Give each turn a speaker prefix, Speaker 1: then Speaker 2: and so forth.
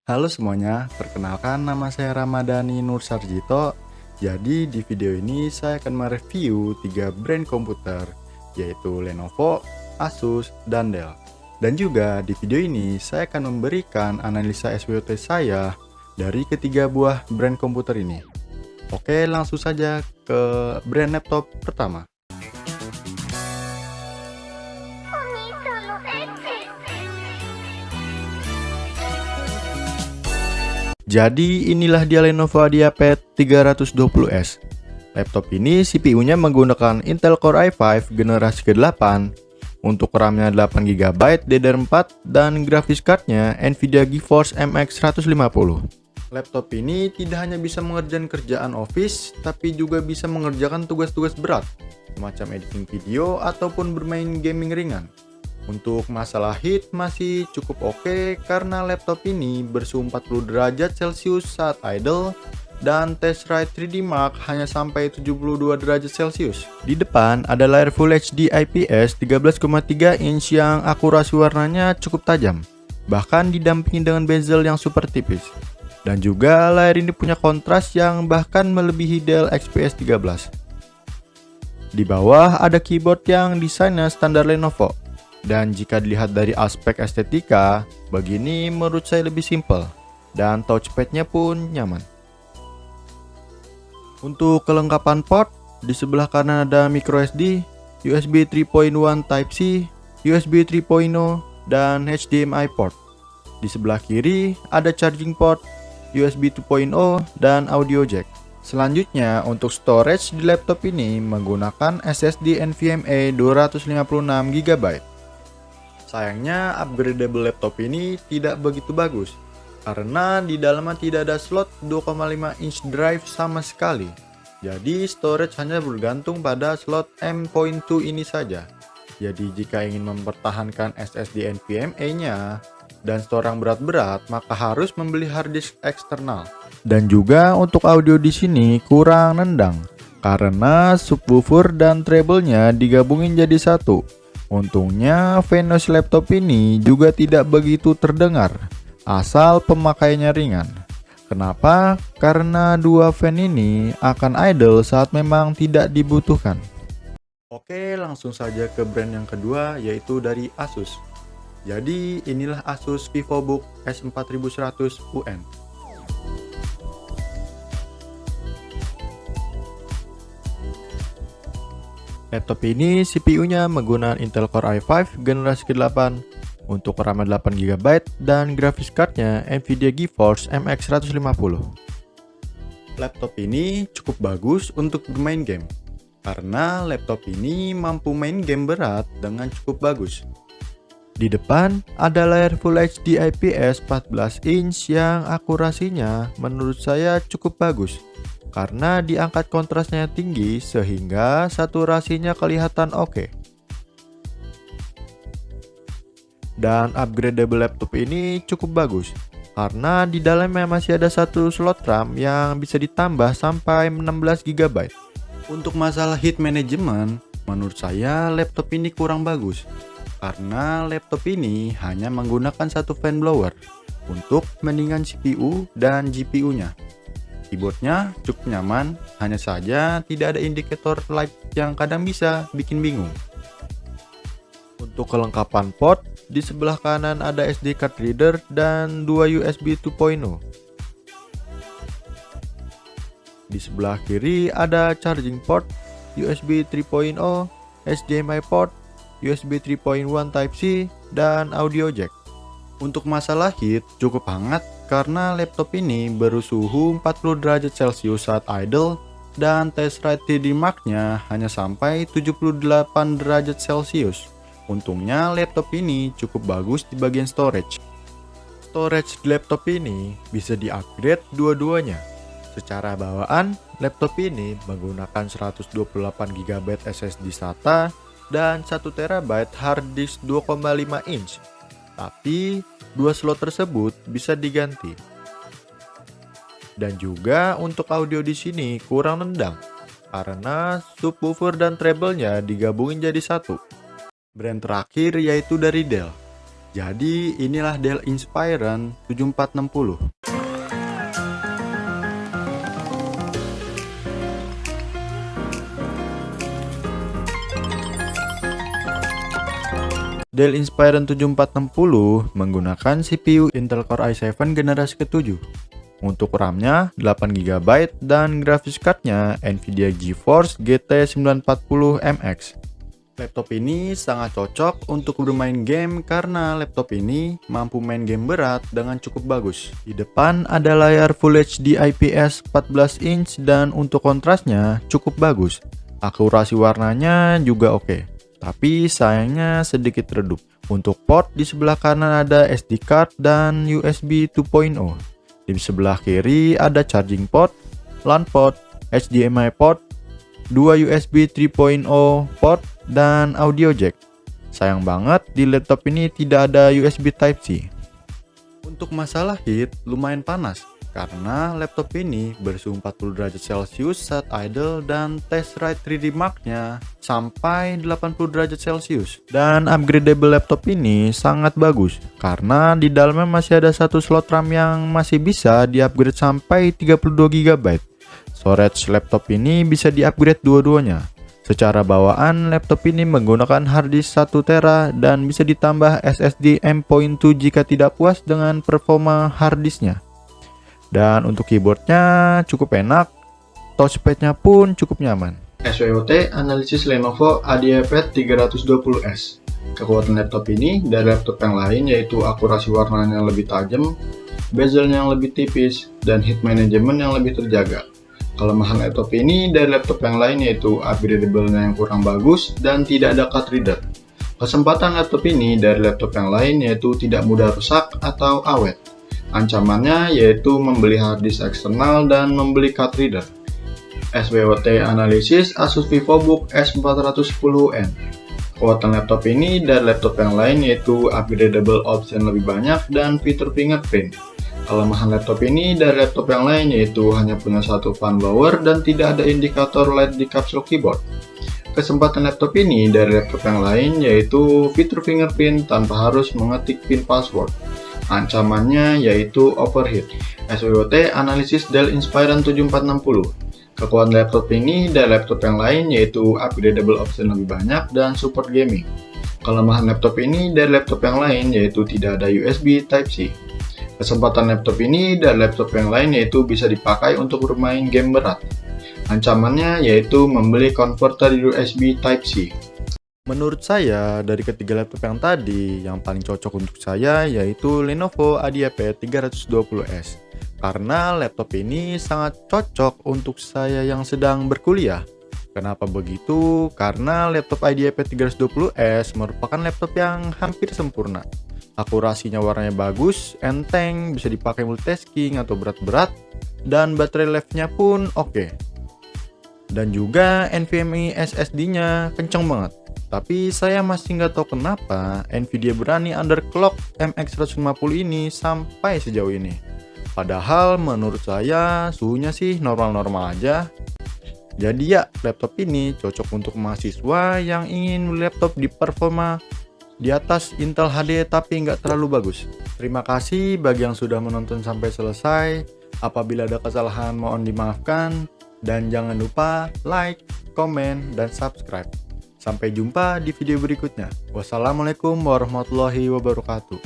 Speaker 1: Halo semuanya, perkenalkan nama saya Ramadhani Nur Sarjito. Jadi di video ini saya akan mereview 3 brand komputer, yaitu Lenovo, Asus, dan Dell. Dan juga di video ini saya akan memberikan analisa SWOT saya dari ketiga buah brand komputer ini. Oke, langsung saja ke brand laptop pertama. Jadi inilah dia Lenovo IdeaPad 320S. Laptop ini CPU-nya menggunakan Intel Core i5 generasi ke-8, untuk RAM-nya 8GB DDR4 dan grafis card-nya Nvidia GeForce MX 150. Laptop ini tidak hanya bisa mengerjakan kerjaan office, tapi juga bisa mengerjakan tugas-tugas berat, semacam editing video ataupun bermain gaming ringan. Untuk masalah heat masih cukup oke karena laptop ini bersuhu 40 derajat Celcius saat idle dan Tessrite 3D Mark hanya sampai 72 derajat Celcius. Di depan ada layar Full HD IPS 13,3 inch yang akurasi warnanya cukup tajam, bahkan didampingi dengan bezel yang super tipis. Dan juga layar ini punya kontras yang bahkan melebihi Dell XPS 13. Di bawah ada keyboard yang desainnya standar Lenovo. Dan jika dilihat dari aspek estetika, begini menurut saya lebih simple. Dan touchpad-nya pun nyaman. Untuk kelengkapan port, di sebelah kanan ada microSD, USB 3.1 Type-C, USB 3.0, dan HDMI port. Di sebelah kiri ada charging port, USB 2.0, dan audio jack. Selanjutnya untuk storage di laptop ini menggunakan SSD NVMe 256GB. Sayangnya upgradable laptop ini tidak begitu bagus karena di dalamnya tidak ada slot 2,5 inch drive sama sekali. Jadi storage hanya bergantung pada slot M.2 ini saja. Jadi jika ingin mempertahankan SSD NVMe-nya dan store yang berat-berat, maka harus membeli hard disk eksternal. Dan juga untuk audio di sini kurang nendang karena subwoofer dan treble-nya digabungin jadi satu. Untungnya fan noise laptop ini juga tidak begitu terdengar, asal pemakaiannya ringan. Kenapa? Karena dua fan ini akan idle saat memang tidak dibutuhkan. Oke, langsung saja ke brand yang kedua, yaitu dari Asus. Jadi inilah Asus VivoBook S4100 UN. Laptop ini CPU-nya menggunakan Intel Core i5 generasi ke-8, untuk RAM 8GB dan grafis card-nya Nvidia GeForce MX 150. Laptop ini cukup bagus untuk bermain game, karena laptop ini mampu main game berat dengan cukup bagus. Di depan ada layar Full HD IPS 14 inch yang akurasinya menurut saya cukup bagus karena diangkat kontrasnya tinggi sehingga saturasinya kelihatan oke. Dan upgradable laptop ini cukup bagus karena di dalamnya masih ada satu slot RAM yang bisa ditambah sampai 16GB. Untuk masalah heat management, menurut saya laptop ini kurang bagus karena laptop ini hanya menggunakan satu fan blower untuk pendingan CPU dan GPU-nya. Keyboardnya cukup nyaman, hanya saja tidak ada indikator light yang kadang bisa bikin bingung. Untuk kelengkapan port, di sebelah kanan ada SD card reader dan dua USB 2.0. Di sebelah kiri ada charging port, USB 3.0, HDMI port, USB 3.1 Type-C, dan audio jack. Untuk masalah heat cukup hangat karena laptop ini bersuhu 40 derajat Celcius saat idle dan Tessrite 3D Mark-nya hanya sampai 78 derajat Celcius. Untungnya laptop ini cukup bagus di bagian storage. Storage di laptop ini bisa di-upgrade dua-duanya. Secara bawaan, laptop ini menggunakan 128GB SSD SATA dan 1TB hard disk 2,5 inch. Tapi dua slot tersebut bisa diganti. Dan juga untuk audio di sini kurang nendang karena subwoofer dan treble-nya digabungin jadi satu. Brand terakhir yaitu dari Dell. Jadi inilah Dell Inspiron 7460. Dell Inspiron 7460 menggunakan CPU Intel Core i7 generasi ke-7. Untuk RAM-nya 8GB dan graphics card-nya Nvidia GeForce GT 940MX. Laptop ini sangat cocok untuk bermain game karena laptop ini mampu main game berat dengan cukup bagus. Di depan ada layar Full HD IPS 14 inch dan untuk kontrasnya cukup bagus. Akurasi warnanya juga oke. Tapi sayangnya sedikit redup. Untuk port di sebelah kanan ada SD card dan USB 2.0. Di sebelah kiri ada charging port, LAN port, HDMI port, 2 USB 3.0 port, dan audio jack. Sayang banget di laptop ini tidak ada USB Type-C. Untuk masalah heat lumayan panas karena laptop ini bersuhu 40 derajat Celcius saat idle dan test write 3D Mark-nya sampai 80 derajat Celcius. Dan upgradable laptop ini sangat bagus karena di dalamnya masih ada satu slot RAM yang masih bisa di-upgrade sampai 32GB. Storage laptop ini bisa di-upgrade dua-duanya. Secara bawaan, laptop ini menggunakan harddisk 1TB dan bisa ditambah SSD M.2 jika tidak puas dengan performa harddisknya. Dan untuk keyboardnya cukup enak, touchpadnya pun cukup nyaman. SWOT analisis Lenovo IdeaPad 320S. Kekuatan laptop ini dari laptop yang lain yaitu akurasi warnanya yang lebih tajam, bezelnya yang lebih tipis, dan heat management yang lebih terjaga. Kelemahan laptop ini dari laptop yang lain yaitu upgradable-nya yang kurang bagus dan tidak ada card reader. Kesempatan laptop ini dari laptop yang lain yaitu tidak mudah rusak atau awet. Ancamannya yaitu membeli harddisk eksternal dan membeli card reader. SWOT analisis Asus VivoBook S410N. Kekuatan laptop ini dari laptop yang lain yaitu upgradable option lebih banyak dan fitur fingerprint. Kelemahan laptop ini dari laptop yang lain yaitu hanya punya satu fan blower dan tidak ada indikator LED di kapsul keyboard. Kesempatan laptop ini dari laptop yang lain yaitu fitur fingerprint tanpa harus mengetik PIN password. Ancamannya yaitu overheat. SWOT analisis Dell Inspiron 7460. Kekuatan laptop ini dari laptop yang lain yaitu upgradable option lebih banyak dan support gaming. Kelemahan laptop ini dari laptop yang lain yaitu tidak ada USB Type-C. Kesempatan laptop ini dari laptop yang lain yaitu bisa dipakai untuk bermain game berat. Ancamannya yaitu membeli konverter USB Type-C. Menurut saya, dari ketiga laptop yang tadi, yang paling cocok untuk saya yaitu Lenovo IdeaPad 320S. Karena laptop ini sangat cocok untuk saya yang sedang berkuliah. Kenapa begitu? Karena laptop IdeaPad 320S merupakan laptop yang hampir sempurna. Akurasinya warnanya bagus, enteng, bisa dipakai multitasking atau berat-berat, dan baterai life-nya pun oke. Dan juga NVMe SSD-nya kenceng banget. Tapi saya masih nggak tahu kenapa Nvidia berani underclock MX 150 ini sampai sejauh ini. Padahal menurut saya suhunya sih normal-normal aja. Jadi ya, laptop ini cocok untuk mahasiswa yang ingin laptop di performa di atas Intel HD tapi nggak terlalu bagus. Terima kasih bagi yang sudah menonton sampai selesai. Apabila ada kesalahan mohon dimaafkan. Dan jangan lupa like, komen, dan subscribe. Sampai jumpa di video berikutnya. Wassalamualaikum warahmatullahi wabarakatuh.